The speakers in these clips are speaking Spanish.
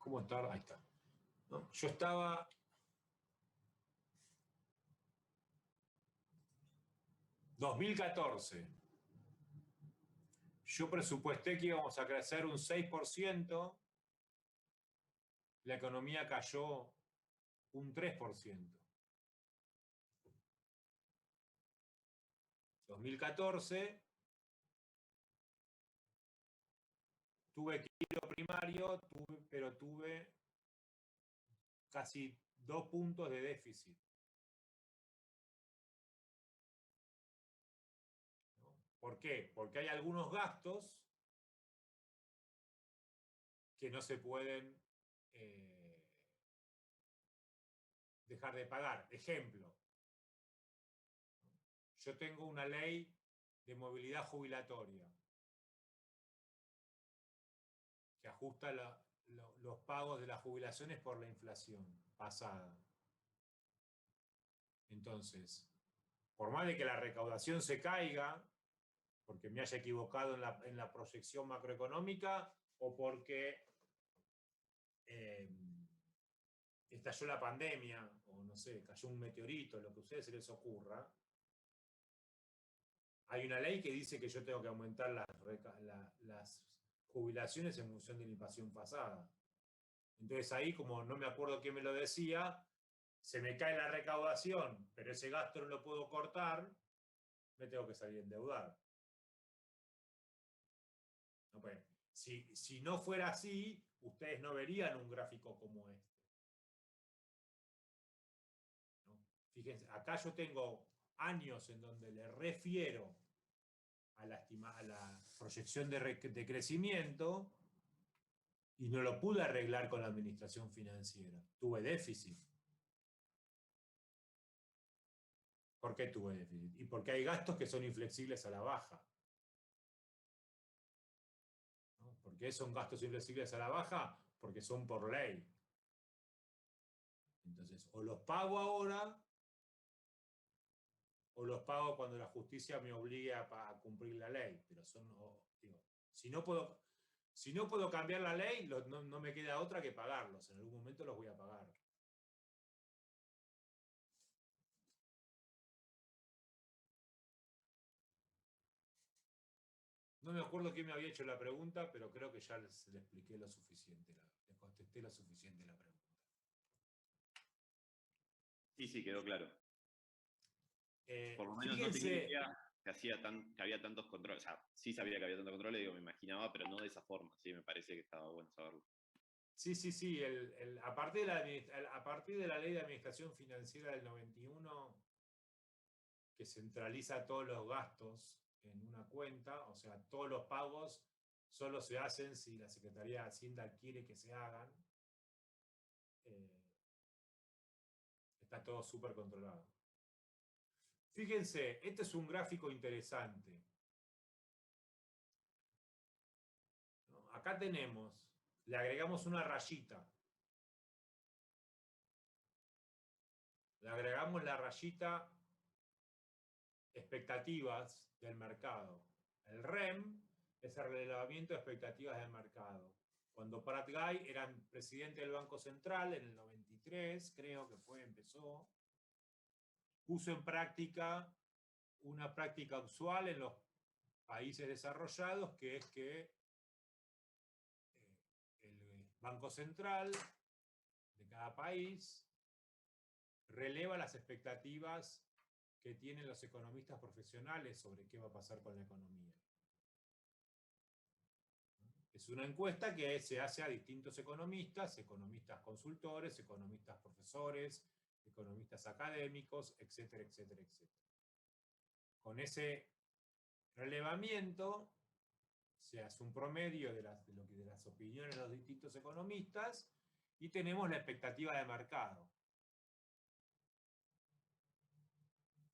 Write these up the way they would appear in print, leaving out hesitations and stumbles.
¿Cómo estar? Ahí está. ¿No? Yo estaba... ...2014. Yo presupuesté que íbamos a crecer un 6%. La economía cayó un 3%. 2014... tuve equilibrio primario, pero tuve casi 2 puntos de déficit. ¿No? ¿Por qué? Porque hay algunos gastos que no se pueden dejar de pagar. Ejemplo, yo tengo una ley de movilidad jubilatoria que ajusta los pagos de las jubilaciones por la inflación pasada. Entonces, por más de que la recaudación se caiga, porque me haya equivocado en la proyección macroeconómica o porque estalló la pandemia, o no sé, cayó un meteorito, lo que a ustedes se les ocurra, hay una ley que dice que yo tengo que aumentar las jubilaciones en función de la inflación pasada. Entonces ahí, como no me acuerdo quién me lo decía, se me cae la recaudación, pero ese gasto no lo puedo cortar, me tengo que salir a endeudar. No, pues, si no fuera así, ustedes no verían un gráfico como este. ¿No? Fíjense, acá yo tengo años en donde le refiero a la proyección de crecimiento y no lo pude arreglar con la administración financiera. Tuve déficit. ¿Por qué tuve déficit? Y porque hay gastos que son inflexibles a la baja. ¿No? ¿Por qué son gastos inflexibles a la baja? Porque son por ley. Entonces, o los pago ahora, o los pago cuando la justicia me obligue a cumplir la ley. Pero son, digo, si no puedo cambiar la ley, no me queda otra que pagarlos. En algún momento los voy a pagar. No me acuerdo quién me había hecho la pregunta, pero creo que ya le expliqué lo suficiente, le contesté lo suficiente la pregunta. Sí, quedó claro. Por lo menos fíjense, no tenía idea que había tantos controles. O sea, sí sabía que había tantos controles, digo, me imaginaba, pero no de esa forma. Sí, me parece que estaba bueno saberlo. Sí. A partir de la ley de administración financiera del 91, que centraliza todos los gastos en una cuenta, o sea, todos los pagos solo se hacen si la Secretaría de Hacienda quiere que se hagan. Está todo súper controlado. Fíjense, este es un gráfico interesante. ¿No? Acá tenemos, le agregamos una rayita. Le agregamos la rayita expectativas del mercado. El REM es el relevamiento de expectativas del mercado. Cuando Prat Gai era presidente del Banco Central, en el 93, creo que empezó, puso en práctica una práctica usual en los países desarrollados, que es que el Banco Central de cada país releva las expectativas que tienen los economistas profesionales sobre qué va a pasar con la economía. Es una encuesta que se hace a distintos economistas consultores, economistas profesores, economistas académicos, etcétera, etcétera, etcétera. Con ese relevamiento se hace un promedio de las opiniones de los distintos economistas y tenemos la expectativa de mercado.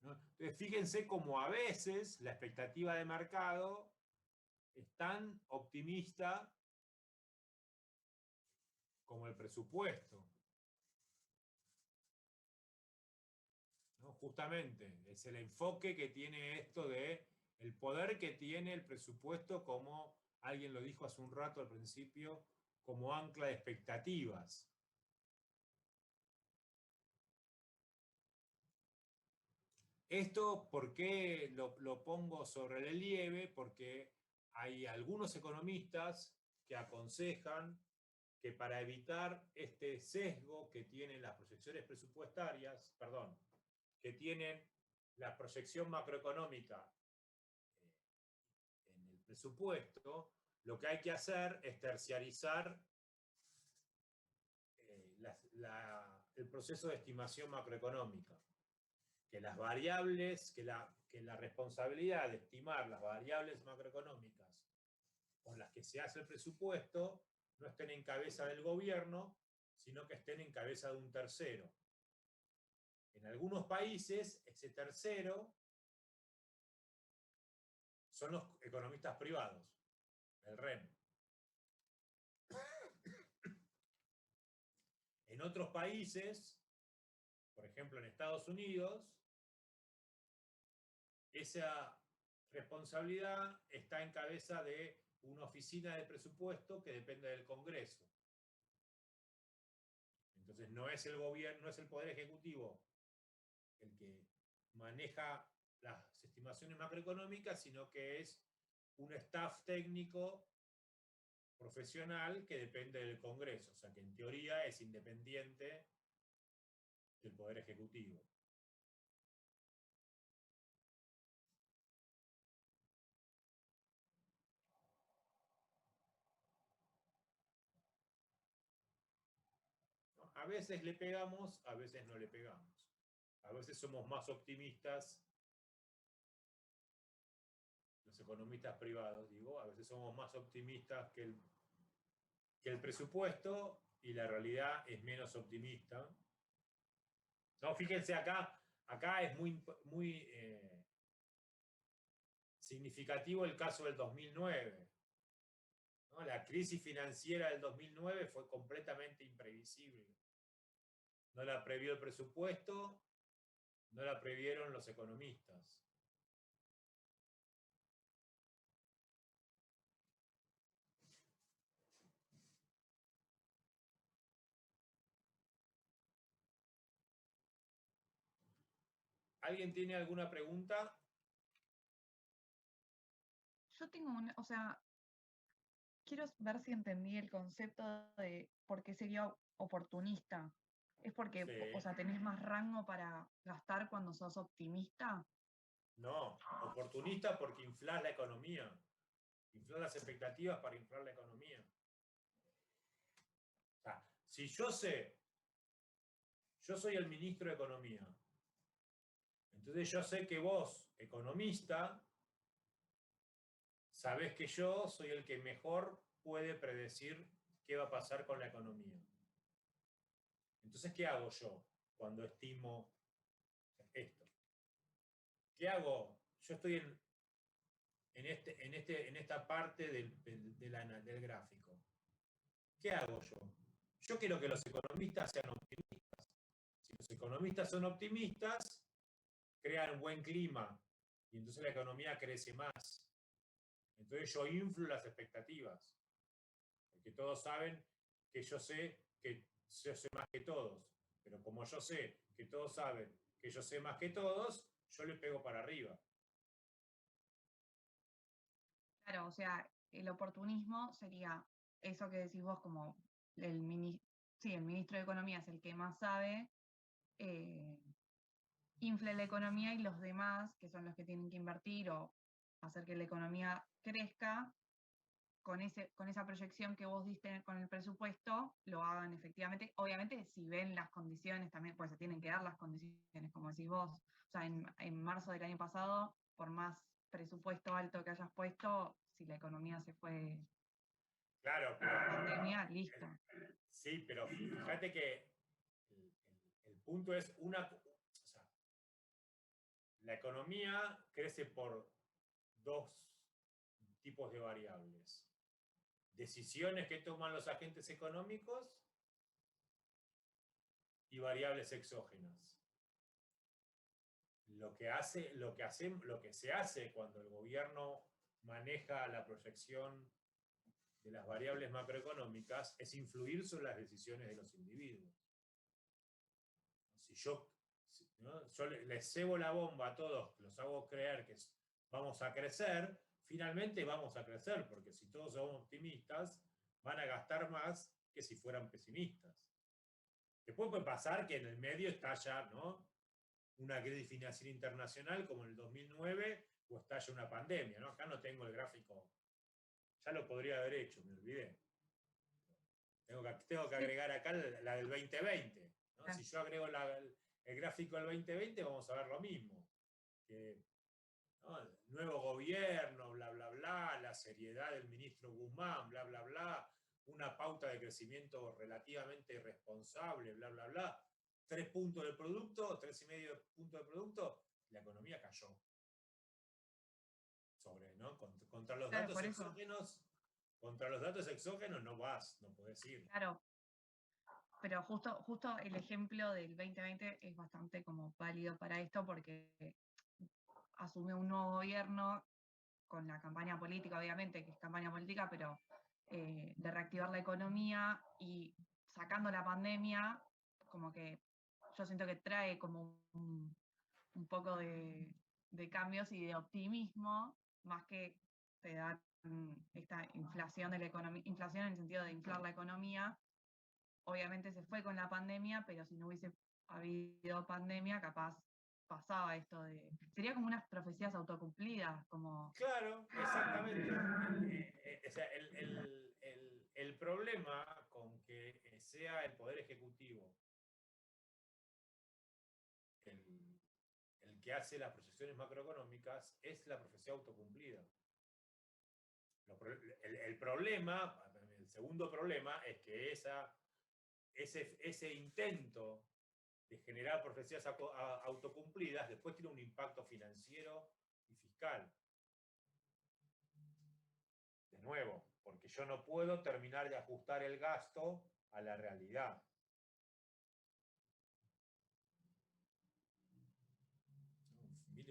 ¿No? Entonces, fíjense cómo a veces la expectativa de mercado es tan optimista como el presupuesto. ¿No? Justamente, es el enfoque que tiene esto de el poder que tiene el presupuesto, como alguien lo dijo hace un rato al principio, como ancla de expectativas. Esto, ¿por qué lo pongo sobre relieve? Porque hay algunos economistas que aconsejan que para evitar este sesgo que tienen las proyecciones presupuestarias, perdón, que tienen la proyección macroeconómica en el presupuesto, lo que hay que hacer es terciarizar el proceso de estimación macroeconómica. Que las variables, que la responsabilidad de estimar las variables macroeconómicas con las que se hace el presupuesto no estén en cabeza del gobierno, sino que estén en cabeza de un tercero. En algunos países, ese tercero son los economistas privados, el REN. En otros países, por ejemplo en Estados Unidos, esa responsabilidad está en cabeza de una oficina de presupuesto que depende del Congreso. Entonces no es el gobierno, no es el Poder Ejecutivo el que maneja las estimaciones macroeconómicas, sino que es un staff técnico profesional que depende del Congreso. O sea que en teoría es independiente del Poder Ejecutivo. A veces le pegamos, a veces no le pegamos. A veces somos más optimistas, los economistas privados, digo, a veces somos más optimistas que el presupuesto y la realidad es menos optimista. No, fíjense acá es muy significativo el caso del 2009. ¿No? La crisis financiera del 2009 fue completamente imprevisible. No la previó el presupuesto, no la previeron los economistas. ¿Alguien tiene alguna pregunta? Yo tengo una, o sea, quiero ver si entendí el concepto de por qué sería oportunista. ¿Es porque, Sí. o sea, tenés más rango para gastar cuando sos optimista? No, oportunista porque inflás la economía. Inflás las expectativas para inflar la economía. O sea, si yo soy el ministro de Economía, entonces yo sé que vos, economista, sabés que yo soy el que mejor puede predecir qué va a pasar con la economía. Entonces, ¿qué hago yo cuando estimo esto? ¿Qué hago? Yo estoy en esta parte del gráfico. ¿Qué hago yo? Yo quiero que los economistas sean optimistas. Si los economistas son optimistas, crean un buen clima y entonces la economía crece más. Entonces yo influyo las expectativas. Porque todos saben que yo sé más que todos. Pero como yo sé que todos saben que yo sé más que todos, yo le pego para arriba. Claro, o sea, el oportunismo sería eso que decís vos como el ministro de Economía es el que más sabe, infla la economía y los demás, que son los que tienen que invertir o hacer que la economía crezca, con esa proyección que vos diste con el presupuesto, lo hagan efectivamente. Obviamente, si ven las condiciones también, pues se tienen que dar las condiciones, como decís vos. O sea, en marzo del año pasado, por más presupuesto alto que hayas puesto, si la economía se fue Claro, por la pandemia, listo. Sí, pero fíjate que el punto es o sea, la economía crece por dos tipos de variables. Decisiones que toman los agentes económicos y variables exógenas. Lo que se hace cuando el gobierno maneja la proyección de las variables macroeconómicas es influir sobre las decisiones de los individuos. Si yo, ¿no? Yo les cebo la bomba a todos, los hago creer que vamos a crecer, finalmente vamos a crecer, porque si todos somos optimistas, van a gastar más que si fueran pesimistas. Después puede pasar que en el medio estalla, ¿no?, una crisis financiera internacional como en el 2009 o estalla una pandemia, ¿no? Acá no tengo el gráfico, ya lo podría haber hecho, me olvidé. Tengo que agregar acá la del 2020, ¿no? Ah. Si yo agrego el gráfico del 2020 vamos a ver lo mismo. Que, ¿no?, nuevo gobierno, bla, bla, bla, la seriedad del ministro Guzmán, bla, bla, bla, una pauta de crecimiento relativamente responsable, bla, bla, bla. 3 puntos del producto, 3,5 puntos del producto, la economía cayó. ¿No? Contra los Claro, datos por eso. exógenos, contra los datos exógenos no podés ir. Claro, pero justo el ejemplo del 2020 es bastante como válido para esto porque asume un nuevo gobierno con la campaña política, obviamente, que es campaña política, pero de reactivar la economía y sacando la pandemia, como que yo siento que trae como un poco de cambios y de optimismo, más que te da esta inflación de la economía, inflación en el sentido de inflar la economía. Obviamente se fue con la pandemia, pero si no hubiese habido pandemia, capaz pasaba esto de... Sería como unas profecías autocumplidas, como... Claro, exactamente. O sea, el problema con que sea el Poder Ejecutivo el que hace las proyecciones macroeconómicas es la profecía autocumplida. El problema, el segundo problema, es que ese intento de generar profecías autocumplidas después tiene un impacto financiero y fiscal. De nuevo, porque yo no puedo terminar de ajustar el gasto a la realidad.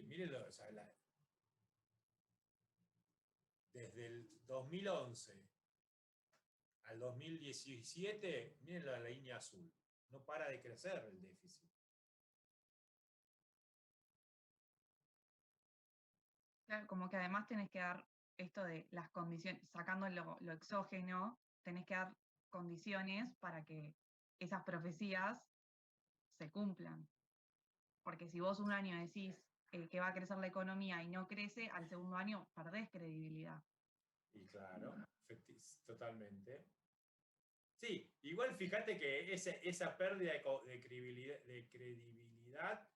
Miren, o sea, desde el 2011 al 2017, miren la línea azul, no para de crecer el déficit. Claro, como que además tenés que dar esto de las condiciones, sacando lo exógeno, tenés que dar condiciones para que esas profecías se cumplan. Porque si vos un año decís que va a crecer la economía y no crece, al segundo año perdés credibilidad. Y claro, totalmente. Sí, igual fíjate que esa pérdida de credibilidad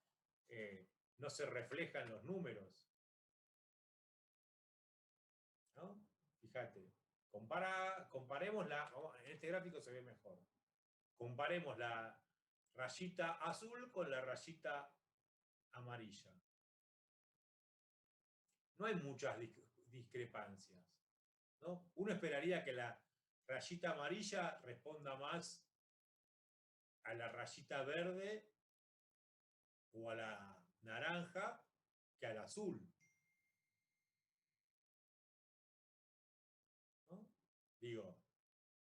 no se refleja en los números. ¿No? Fíjate, comparemos en este gráfico se ve mejor. Comparemos la rayita azul con la rayita amarilla. No hay muchas discrepancias, ¿no? Uno esperaría que la rayita amarilla responda más a la rayita verde o a la naranja que al azul. ¿No? Digo,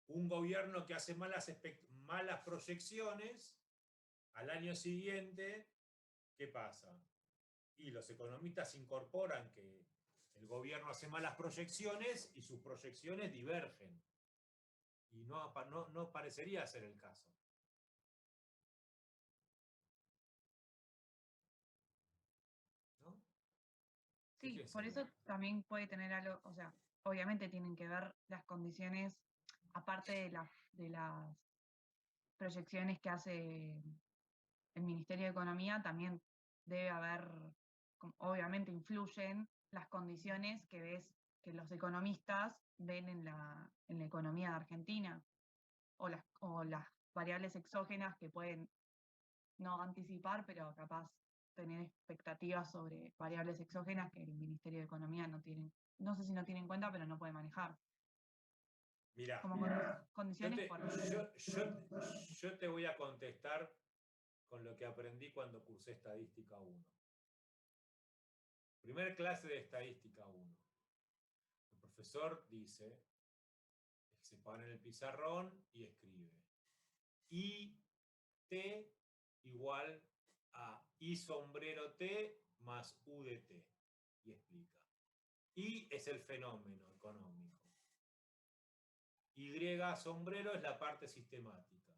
un gobierno que hace malas proyecciones, al año siguiente, ¿qué pasa? Y los economistas incorporan que el gobierno hace malas proyecciones y sus proyecciones divergen. Y no parecería ser el caso. ¿No? Sí, por eso también puede tener algo, o sea, obviamente tienen que ver las condiciones, aparte de las proyecciones que hace el Ministerio de Economía, también debe haber, obviamente influyen las condiciones que que los economistas ven en la economía de Argentina, o las variables exógenas que pueden no anticipar, pero capaz tener expectativas sobre variables exógenas que el Ministerio de Economía no sé si no tiene en cuenta, pero no puede manejar. Mirá, Como condiciones yo te voy a contestar con lo que aprendí cuando cursé Estadística 1. Primer clase de Estadística 1. El profesor dice, se para en el pizarrón y escribe. IT igual a I sombrero T más U de T. Y explica. I es el fenómeno económico. Y sombrero es la parte sistemática.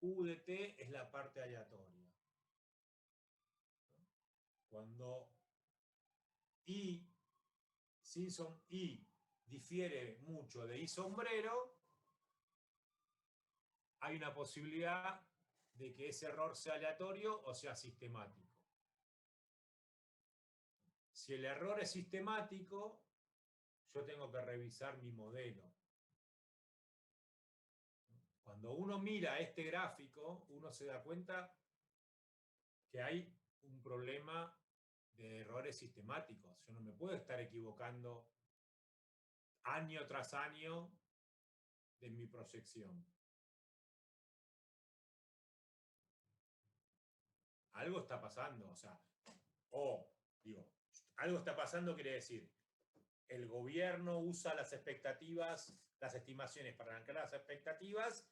U de T es la parte aleatoria. Cuando I difiere mucho de I sombrero, hay una posibilidad de que ese error sea aleatorio o sea sistemático. Si el error es sistemático, yo tengo que revisar mi modelo. Cuando uno mira este gráfico, uno se da cuenta que hay un problema de errores sistemáticos. Yo no me puedo estar equivocando año tras año de mi proyección. Algo está pasando, o sea, algo está pasando quiere decir, el gobierno usa las expectativas, las estimaciones para arrancar las expectativas,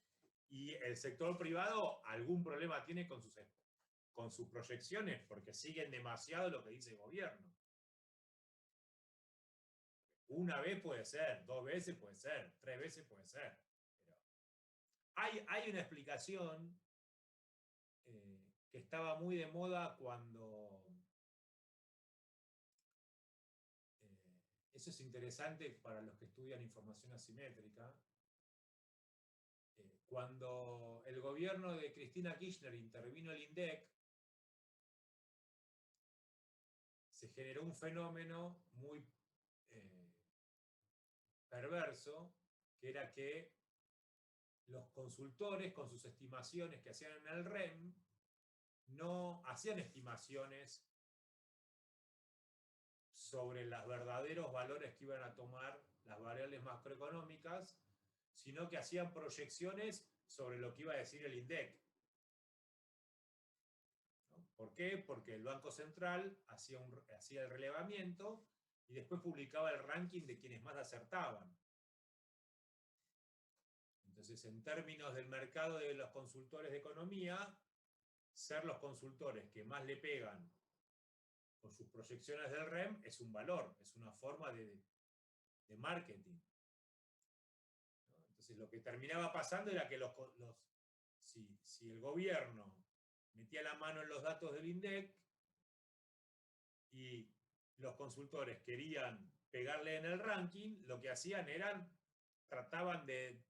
y el sector privado algún problema tiene con sus proyecciones, porque siguen demasiado lo que dice el gobierno. Una vez puede ser, 2 veces puede ser, 3 veces puede ser. Pero hay una explicación que estaba muy de moda cuando... eso es interesante para los que estudian información asimétrica. Cuando el gobierno de Cristina Kirchner intervino el INDEC, se generó un fenómeno muy perverso, que era que los consultores, con sus estimaciones que hacían en el REM, no hacían estimaciones sobre los verdaderos valores que iban a tomar las variables macroeconómicas, sino que hacían proyecciones sobre lo que iba a decir el INDEC. ¿No? ¿Por qué? Porque el Banco Central hacía el relevamiento y después publicaba el ranking de quienes más acertaban. Entonces, en términos del mercado de los consultores de economía, ser los consultores que más le pegan con sus proyecciones del REM es un valor, es una forma de marketing. ¿No? Entonces, lo que terminaba pasando era que si el gobierno metía la mano en los datos del INDEC y los consultores querían pegarle en el ranking, lo que hacían trataban de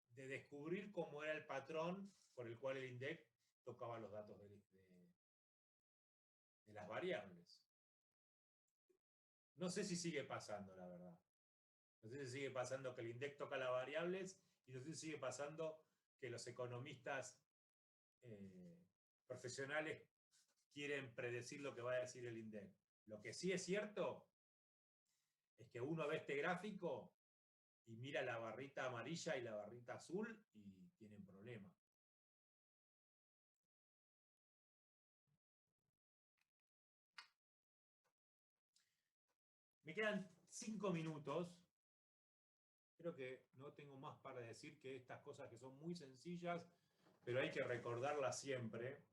descubrir cómo era el patrón por el cual el INDEC tocaba los datos de las variables. No sé si sigue pasando, la verdad. No sé si sigue pasando que el INDEC toca las variables y no sé si sigue pasando que los economistas profesionales quieren predecir lo que va a decir el INDEC. Lo que sí es cierto es que uno ve este gráfico y mira la barrita amarilla y la barrita azul y tienen problemas. Me quedan 5 minutos. Creo que no tengo más para decir que estas cosas que son muy sencillas, pero hay que recordarlas siempre.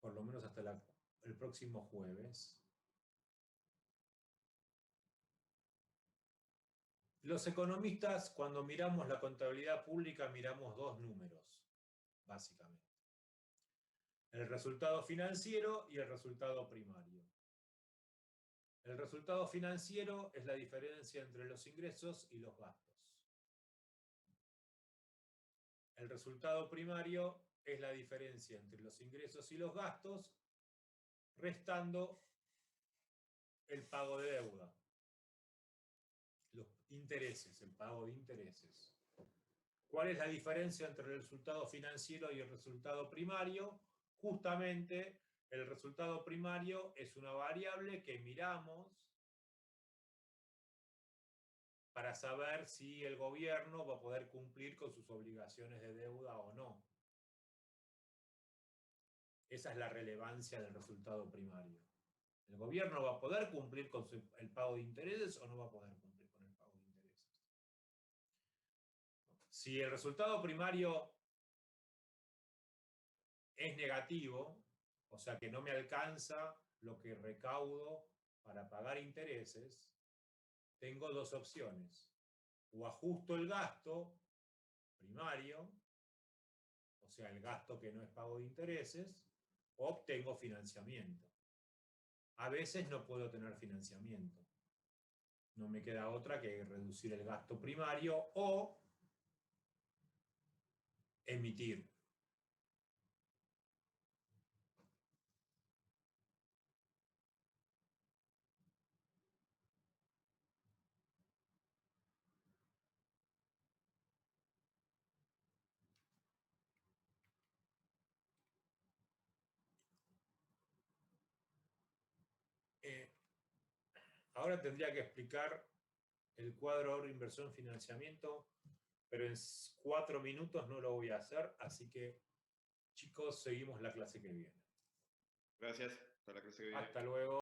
Por lo menos hasta el próximo jueves. Los economistas, cuando miramos la contabilidad pública, miramos 2 números, básicamente. El resultado financiero y el resultado primario. El resultado financiero es la diferencia entre los ingresos y los gastos. El resultado primario es la diferencia entre los ingresos y los gastos, restando el pago de deuda. Los intereses, el pago de intereses. ¿Cuál es la diferencia entre el resultado financiero y el resultado primario? Justamente el resultado primario es una variable que miramos para saber si el gobierno va a poder cumplir con sus obligaciones de deuda o no. Esa es la relevancia del resultado primario. ¿El gobierno va a poder cumplir con el pago de intereses o no va a poder cumplir con el pago de intereses? Si el resultado primario es negativo, o sea que no me alcanza lo que recaudo para pagar intereses, tengo dos opciones. O ajusto el gasto primario, o sea, el gasto que no es pago de intereses, o obtengo financiamiento. A veces no puedo tener financiamiento. No me queda otra que reducir el gasto primario o emitir. Ahora tendría que explicar el cuadro ahorro, inversión, financiamiento, pero en 4 minutos no lo voy a hacer, así que chicos, seguimos la clase que viene. Gracias. Hasta la clase que viene. Hasta luego.